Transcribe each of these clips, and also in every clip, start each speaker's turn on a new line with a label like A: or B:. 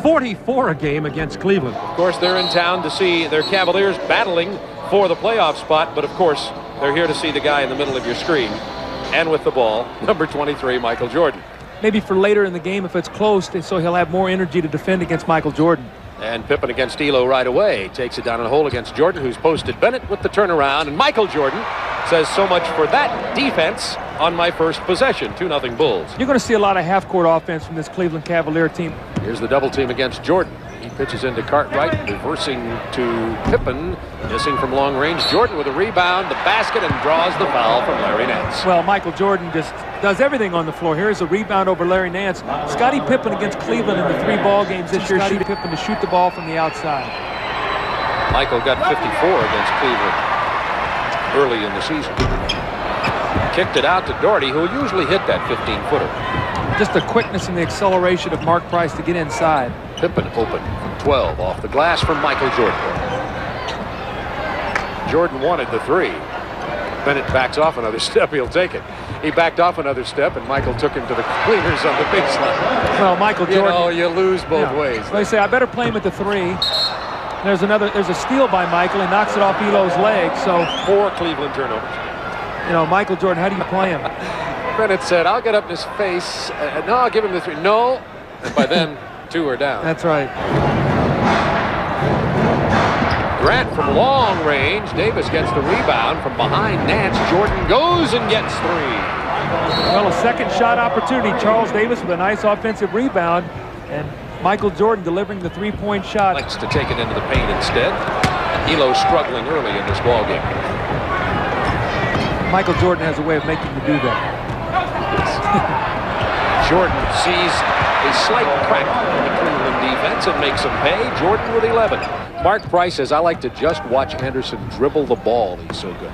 A: 44 a game against Cleveland.
B: Of course, they're in town to see their Cavaliers battling for the playoff spot, but of course, they're here to see the guy in the middle of your screen. And with the ball, number 23, Michael Jordan.
C: Maybe for later in the game if it's close, so he'll have more energy to defend against Michael Jordan.
B: And Pippen against Elo right away. Takes it down in the hole against Jordan, who's posted Bennett with the turnaround. And Michael Jordan says, so much for that defense on my first possession. 2-0 Bulls.
C: You're going to see a lot of half-court offense from this Cleveland Cavalier team.
B: Here's the double team against Jordan. He pitches into Cartwright, reversing to Pippen, missing from long range. Jordan with a rebound, the basket, and draws the foul from Larry Nance.
C: Well, Michael Jordan just does everything on the floor. Here's a rebound over Larry Nance. Scottie Pippen against Cleveland in the 3 ball games this year. Scottie Pippen to shoot the ball from the outside.
B: Michael got 54 against Cleveland early in the season. Kicked it out to Doherty, who usually hit that 15-footer.
C: Just the quickness and the acceleration of Mark Price to get inside.
B: Pippen open from 12 off the glass from Michael Jordan. Jordan wanted the 3. Bennett backs off another step. He'll take it. He backed off another step, and Michael took him to the cleaners on the baseline.
C: Well, Michael Jordan.
B: You know, you lose both ways.
C: Well, they say, I better play him at the 3. There's a steal by Michael. He knocks it off Elo's leg. So
B: 4 Cleveland turnovers.
C: You know, Michael Jordan, how do you play him?
B: Bennett said, I'll get up in his face. No, I'll give him the 3. No. And by then, 2 are down.
C: That's right.
B: Grant from long range. Davis gets the rebound from behind Nance. Jordan goes and gets 3.
C: Well, a second shot opportunity. Charles Davis with a nice offensive rebound. And Michael Jordan delivering the 3-point shot.
B: Likes to take it into the paint instead. Elo struggling early in this ball game.
C: Michael Jordan has a way of making you do that.
B: Jordan sees a slight crack in the Cleveland defense and makes him pay. Jordan with 11. Mark Price says, I like to just watch Anderson dribble the ball. He's so good.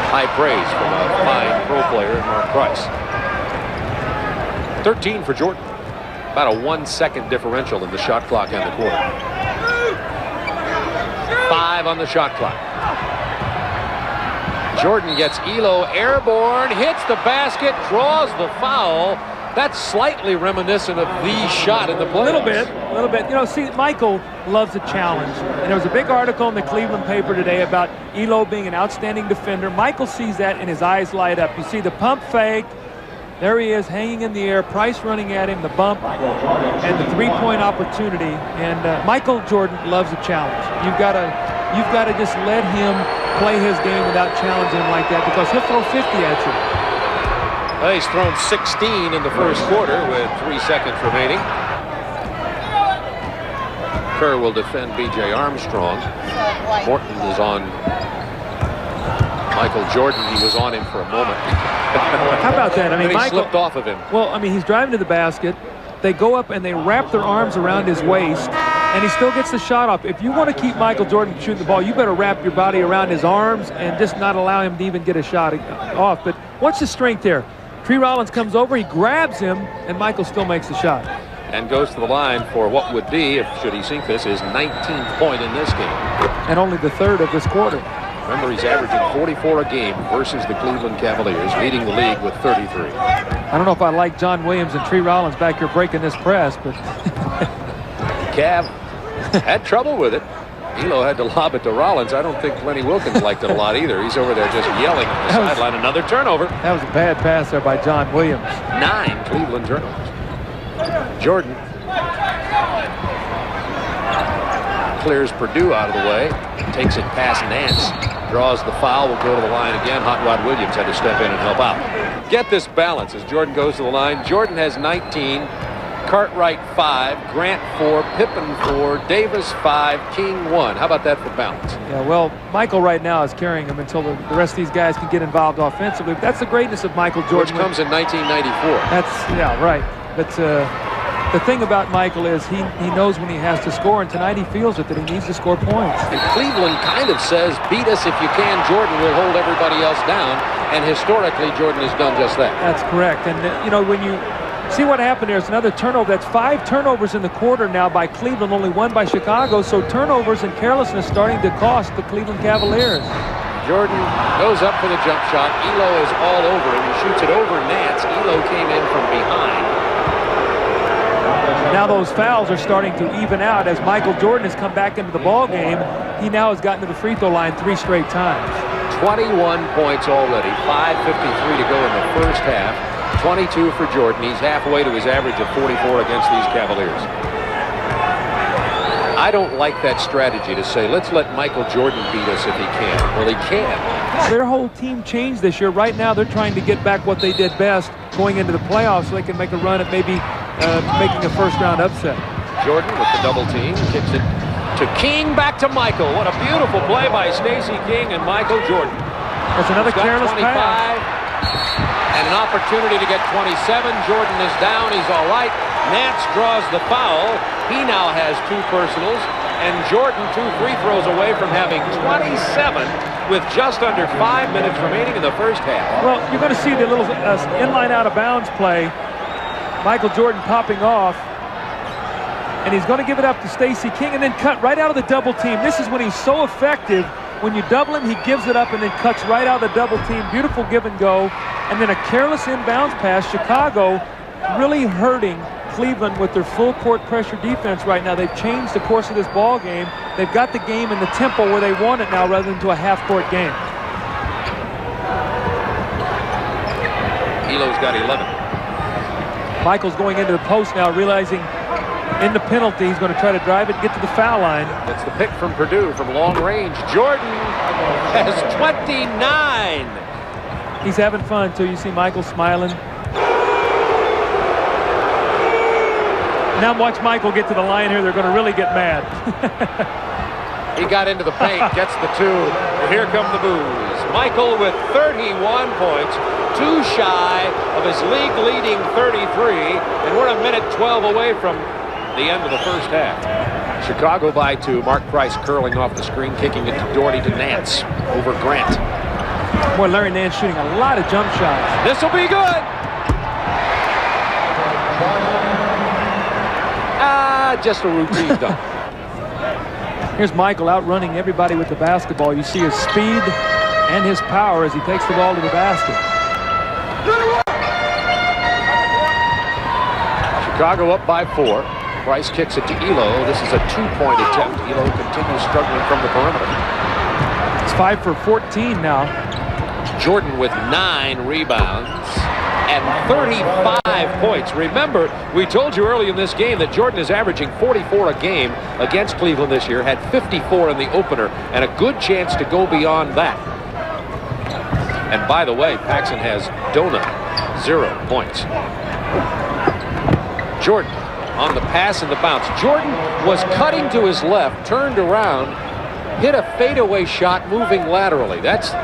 B: High praise from a fine pro player, Mark Price. 13 for Jordan. About a 1-second differential in the shot clock and the quarter. 5 on the shot clock. Jordan gets Elo airborne, hits the basket, draws the foul. That's slightly reminiscent of the shot in the playoffs.
C: A little bit. You know, see, Michael loves a challenge. And there was a big article in the Cleveland paper today about Elo being an outstanding defender. Michael sees that and his eyes light up. You see the pump fake. There he is hanging in the air. Price running at him, the bump, and the 3-point opportunity. And Michael Jordan loves a challenge. You've got to just let him play his game without challenging him like that, because he'll throw 50 at you.
B: Well, he's thrown 16 in the first quarter with 3 seconds remaining. Kerr will defend B.J. Armstrong. Morton is on Michael Jordan. He was on him for a moment.
C: How about that? I mean,
B: Michael slipped off of him.
C: Well, I mean, he's driving to the basket. They go up and they wrap their arms around his waist, and he still gets the shot off. If you want to keep Michael Jordan from shooting the ball, you better wrap your body around his arms and just not allow him to even get a shot off. But watch the strength there. Tree Rollins comes over, he grabs him, and Michael still makes the shot.
B: And goes to the line for what would be, should he sink this, his 19th point in this game.
C: And only the 3rd of this quarter.
B: Remember, he's averaging 44 a game versus the Cleveland Cavaliers, leading the league with 33.
C: I don't know if I like John Williams and Tree Rollins back here breaking this press, but...
B: Cav had trouble with it. Elo had to lob it to Rollins. I don't think Lenny Wilkins liked it a lot either. He's over there just yelling on the sideline. Another turnover.
C: That was a bad pass there by John Williams.
B: 9 Cleveland turnovers. Jordan clears Purdue out of the way. Takes it past Nance. Draws the foul. Will go to the line again. Hot Rod Williams had to step in and help out. Get this balance as Jordan goes to the line. Jordan has 19. Cartwright 5, Grant 4, Pippen 4, Davis 5, King 1. How about that for balance?
C: Yeah, well, Michael right now is carrying him until the rest of these guys can get involved offensively. But that's the greatness of Michael Jordan.
B: Which comes in 1994.
C: Yeah, right. But the thing about Michael is he knows when he has to score, and tonight he feels it, that he needs to score points.
B: And Cleveland kind of says, beat us if you can. Jordan will hold everybody else down. And historically, Jordan has done just that.
C: That's correct. And, you know, when you see what happened there, it's another turnover. That's 5 turnovers in the quarter now by Cleveland, only 1 by Chicago. So turnovers and carelessness starting to cost the Cleveland Cavaliers.
B: Jordan goes up for the jump shot. Elo is all over him. He shoots it over Nance. Elo came in from behind.
C: Now those fouls are starting to even out as Michael Jordan has come back into the ball game. He now has gotten to the free throw line 3 straight times.
B: 21 points already, 5:53 to go in the first half. 22 for Jordan. He's halfway to his average of 44 against these Cavaliers. I don't like that strategy to say, let's let Michael Jordan beat us if he can. Well, he can.
C: Their whole team changed this year. Right now, they're trying to get back what they did best going into the playoffs so they can make a run at maybe making a first-round upset.
B: Jordan with the double team, kicks it to King, back to Michael. What a beautiful play by Stacey King and Michael Jordan.
C: That's another careless
B: 25,
C: pass.
B: and an opportunity to get 27. Jordan is down. He's all right. Nance draws the foul. He now has 2 personals, and Jordan 2 free throws away from having 27 with just under 5 minutes remaining in the first half.
C: Well, you're going to see the little inline out of bounds play. Michael Jordan popping off, and he's going to give it up to Stacey King and then cut right out of the double team. This is when he's so effective. When you double him, he gives it up and then cuts right out of the double team. Beautiful give and go, and then a careless inbounds pass. Chicago really hurting Cleveland with their full court pressure defense right now. They've changed the course of this ball game. They've got the game in the tempo where they want it now rather than to a half-court game.
B: Elo's got 11.
C: Michael's going into the post now, realizing in the penalty he's going to try to drive it, get to the foul line.
B: That's the pick from Purdue from long range. Jordan has 29.
C: He's having fun too. You see Michael smiling. Now watch Michael get to the line here. They're going to really get mad.
B: He got into the paint, gets the 2. Here come the boos. Michael with 31 points, 2 shy of his league-leading 33, and we're a minute 12 away from the end of the first half. Chicago by 2. Mark Price curling off the screen, kicking it to Doherty to Nance over Grant.
C: Boy, Larry Nance shooting a lot of jump shots.
B: This will be good. Just a routine dunk.
C: Here's Michael outrunning everybody with the basketball. You see his speed and his power as he takes the ball to the basket. Chicago
B: up by 4. Price kicks it to Elo. This is a 2-point attempt. Elo continues struggling from the perimeter.
C: It's 5 for 14 now.
B: Jordan with 9 rebounds and 35 points. Remember, we told you early in this game that Jordan is averaging 44 a game against Cleveland this year, had 54 in the opener, and a good chance to go beyond that. And by the way, Paxson has donut, 0 points. Jordan on the pass and the bounce. Jordan was cutting to his left, turned around, hit a fadeaway shot moving laterally. That's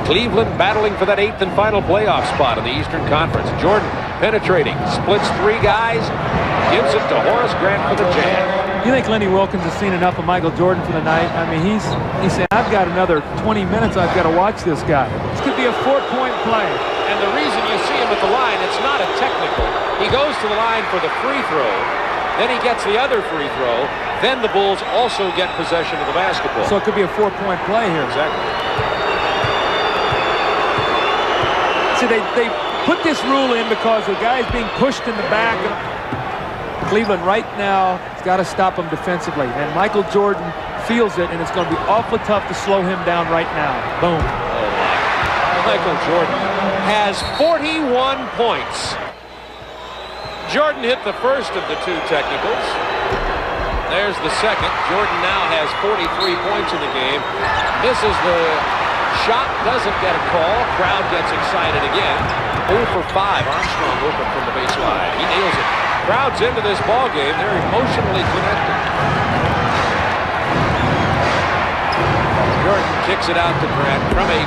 B: Cleveland battling for that 8th and final playoff spot in the Eastern Conference. Jordan penetrating, splits 3 guys, gives it to Horace Grant for the jam.
C: You think Lenny Wilkins has seen enough of Michael Jordan for the night? I mean, he's saying, I've got another 20 minutes I've got to watch this guy. This could be a 4-point play.
B: And the reason you see him at the line, it's not a technical. He goes to the line for the free throw, then he gets the other free throw, then the Bulls also get possession of the basketball.
C: So it could be a 4-point play here.
B: Exactly.
C: See, they put this rule in because the guy's being pushed in the back. Cleveland right now has got to stop him defensively. And Michael Jordan feels it, and it's going to be awfully tough to slow him down right now. Boom.
B: Oh, Michael Jordan has 41 points. Jordan hit the first of the 2 technicals. There's the second. Jordan now has 43 points in the game. Misses the shot, doesn't get a call. Crowd gets excited again. 0 for 5. Armstrong open from the baseline. He nails it. Crowd's into this ball game. They're emotionally connected. Jordan kicks it out to Grant from 18.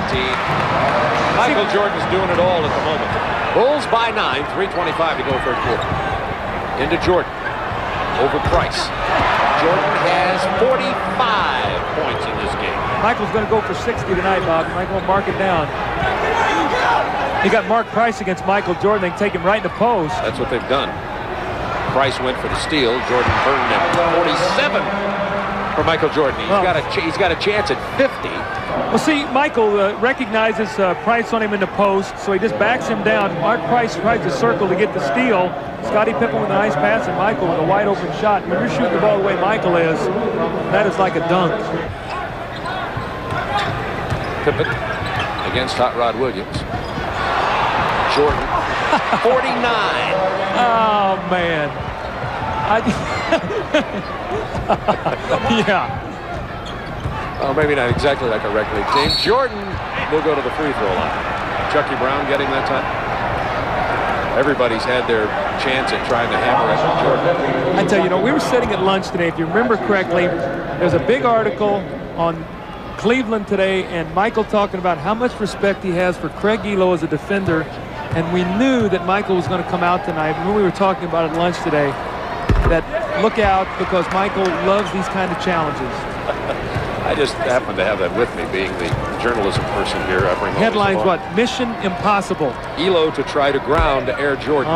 B: Michael Jordan's doing it all at the moment. Bulls by 9. 3:25 to go third quarter. Into Jordan. Over Price. Jordan has 45 points in this game.
C: Michael's going to go for 60 tonight, Bob. Michael will mark it down. He got Mark Price against Michael Jordan. They can take him right in the post.
B: That's what they've done. Price went for the steal. Jordan burned him. 47. for Michael Jordan. He's got a chance at 50.
C: Well, see, Michael recognizes Price on him in the post, so he just backs him down. Mark Price tries to circle to get the steal. Scottie Pippen with a nice pass, and Michael with a wide open shot. When you're shooting the ball the way Michael is, that is like a dunk.
B: Pippen against Hot Rod Williams. Jordan, 49.
C: Oh, man. Yeah.
B: Oh, maybe not exactly like a rec league team. Jordan will go to the free throw line. Chucky Brown getting that time. Everybody's had their chance at trying to hammer it with Jordan.
C: I tell you, we were sitting at lunch today. If you remember correctly, there's a big article on Cleveland today, and Michael talking about how much respect he has for Craig Elo as a defender. And we knew that Michael was going to come out tonight. When we were talking about it at lunch today, that look out, because Michael loves these kind of challenges.
B: I just happen to have that with me, being the journalism person here. I bring
C: headlines, what? Mission Impossible.
B: Elo to try to ground to Air Jordan.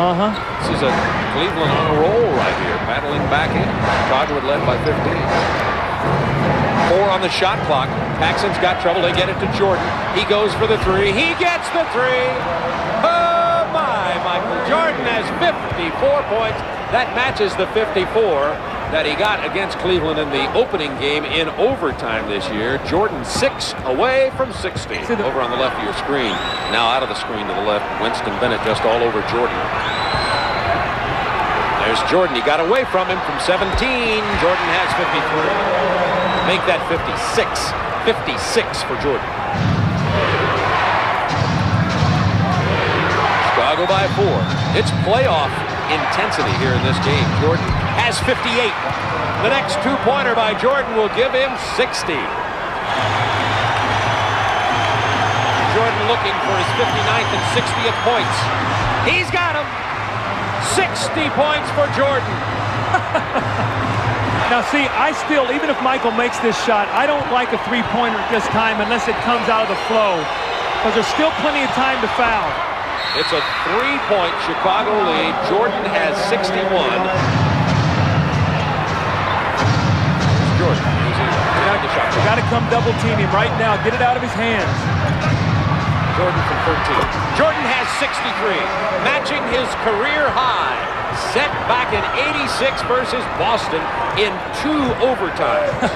B: This is a Cleveland on a roll right here, battling back in. Chicago led by 15. 4 on the shot clock. Paxson's got trouble. They get it to Jordan. He goes for the 3. He gets the 3. Oh, my. Michael Jordan has 54 points. That matches the 54 that he got against Cleveland in the opening game in overtime this year. Jordan 6 away from 60. Over on the left of your screen. Now out of the screen to the left. Winston Bennett just all over Jordan. There's Jordan. He got away from him from 17. Jordan has 53. Make that 56. 56 for Jordan. Chicago by 4. It's playoff intensity here in this game. Jordan has 58. The next 2-pointer by Jordan will give him 60. Jordan looking for his 59th and 60th points. He's got them. 60 points for Jordan.
C: Now, see, I still, even if Michael makes this shot, I don't like a 3-pointer at this time unless it comes out of the flow, because there's still plenty of time to foul.
B: It's a 3-point Chicago lead. Jordan has 61. Jordan.
C: You got to come double team him right now. Get it out of his hands.
B: Jordan from 13. Jordan has 63, matching his career high. Set back in 86 versus Boston in 2 overtimes.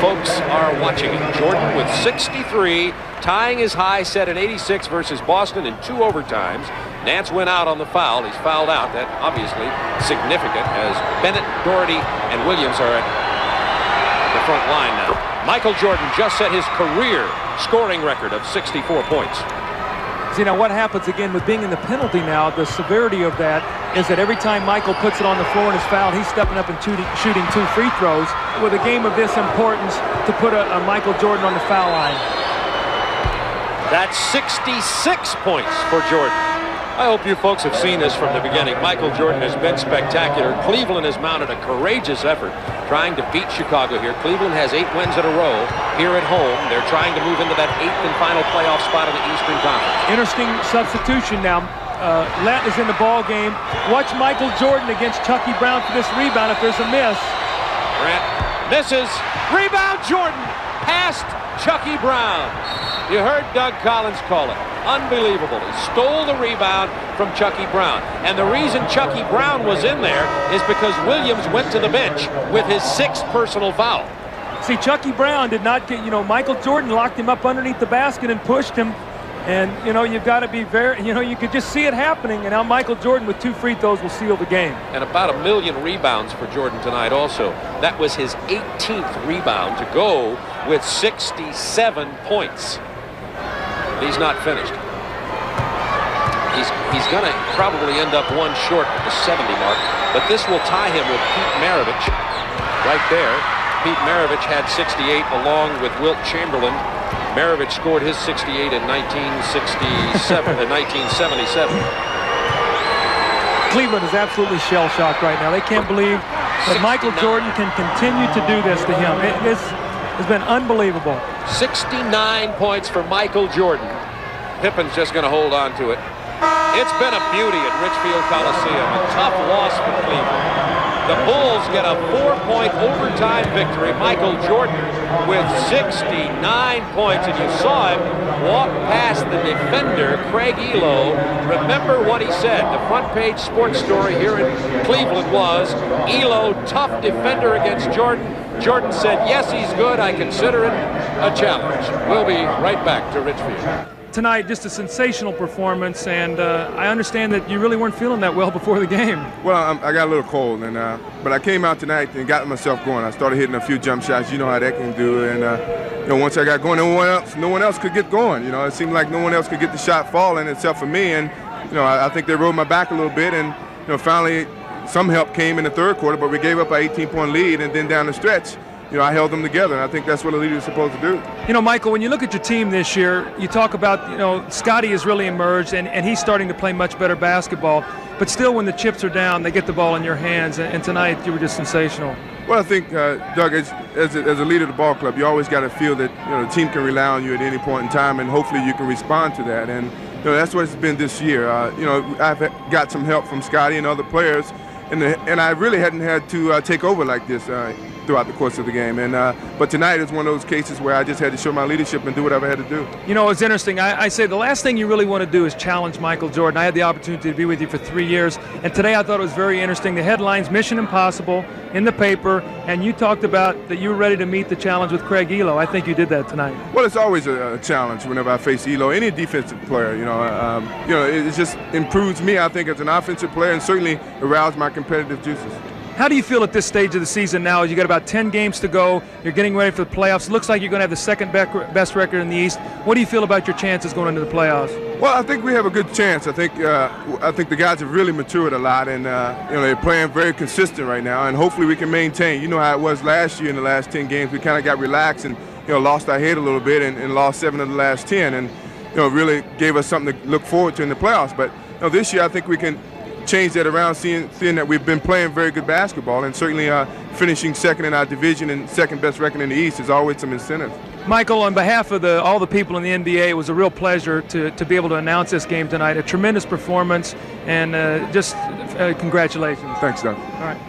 B: Folks are watching it. Jordan with 63, tying his high set in 86 versus Boston in 2 overtimes. Nance went out on the foul. He's fouled out. That obviously significant, as Bennett, Doherty, and Williams are at the front line now. Michael Jordan just set his career scoring record of 64 points.
C: See, now what happens again with being in the penalty now, the severity of that is that every time Michael puts it on the floor and is fouled, he's stepping up and shooting 2 free throws. With a game of this importance, to put a Michael Jordan on the foul line.
B: That's 66 points for Jordan. I hope you folks have seen this from the beginning. Michael Jordan has been spectacular. Cleveland has mounted a courageous effort trying to beat Chicago here. Cleveland has 8 wins in a row here at home. They're trying to move into that 8th and final playoff spot in the Eastern Conference.
C: Interesting substitution now. Lett is in the ball game. Watch Michael Jordan against Chucky Brown for this rebound if there's a miss.
B: Grant misses. Rebound Jordan past Chucky Brown. You heard Doug Collins call it. Unbelievable. He stole the rebound from Chucky Brown. And the reason Chucky Brown was in there is because Williams went to the bench with his 6th personal foul.
C: See, Chucky Brown did not get, Michael Jordan locked him up underneath the basket and pushed him. And, you've got to be very, you could just see it happening. And now Michael Jordan with 2 free throws will seal the game. And
B: about 1 million rebounds for Jordan tonight also. That was his 18th rebound to go with 67 points. He's not finished. He's going to probably end up 1 short at the 70 mark. But this will tie him with Pete Maravich right there. Pete Maravich had 68 along with Wilt Chamberlain. Maravich scored his 68 in 1967 and 1977.
C: Cleveland is absolutely shell-shocked right now. They can't believe that Michael Jordan can continue to do this to him. This has been unbelievable.
B: 69 points for Michael Jordan. Pippen's just going to hold on to it. It's been a beauty at Richfield Coliseum. A tough loss for Cleveland. The Bulls get a 4-point overtime victory. Michael Jordan with 69 points, and you saw him walk past the defender, Craig Elo. Remember what he said. The front page sports story here in Cleveland was, Elo, tough defender against Jordan. Jordan said, yes, he's good. I consider it a challenge. We'll be right back to Richfield.
C: Tonight, just a sensational performance, and I understand that you really weren't feeling that well before the game.
D: Well, I got a little cold, and but I came out tonight and got myself going. I started hitting a few jump shots. You know how that can do, and you know, once I got going, no one else could get going. You know, it seemed like no one else could get the shot falling except for me, and you know, I think they rode my back a little bit, and you know, finally some help came in the third quarter, but we gave up an 18-point lead, and then down the stretch, you know, I held them together, and I think that's what a leader is supposed to do.
C: You know, Michael, when you look at your team this year, you talk about, you know, Scotty has really emerged, and he's starting to play much better basketball. But still, when the chips are down, they get the ball in your hands, and tonight you were just sensational.
D: Well, I think, Doug, as a leader of the ball club, you always got to feel that, you know, the team can rely on you at any point in time, and hopefully you can respond to that. And you know, that's what it's been this year. You know, I've got some help from Scotty and other players, and I really hadn't had to take over like this throughout the course of the game. And but tonight is one of those cases where I just had to show my leadership and do whatever I had to do.
C: You know, it's interesting. I say the last thing you really want to do is challenge Michael Jordan. I had the opportunity to be with you for 3 years, and today I thought it was very interesting. The headlines, Mission Impossible, in the paper, and you talked about that you were ready to meet the challenge with Craig Elo. I think you did that tonight.
D: Well, it's always a challenge whenever I face Elo, any defensive player. You know, it just improves me, I think, as an offensive player, and certainly aroused my competitive juices.
C: How do you feel at this stage of the season now? You got about 10 games to go. You're getting ready for the playoffs. It looks like you're going to have the second best record in the East. What do you feel about your chances going into the playoffs?
D: Well, I think we have a good chance. I think the guys have really matured a lot, and you know, they're playing very consistent right now. And hopefully we can maintain. You know how it was last year in the last 10 games. We kind of got relaxed and lost our head a little bit and lost 7 of the last 10, and really gave us something to look forward to in the playoffs. But this year I think we can change that around, seeing that we've been playing very good basketball, and certainly finishing second in our division and second best record in the East is always some incentive.
C: Michael, on behalf of all the people in the NBA, it was a real pleasure to be able to announce this game tonight. A tremendous performance, and just congratulations.
D: Thanks, Doug.
C: All right.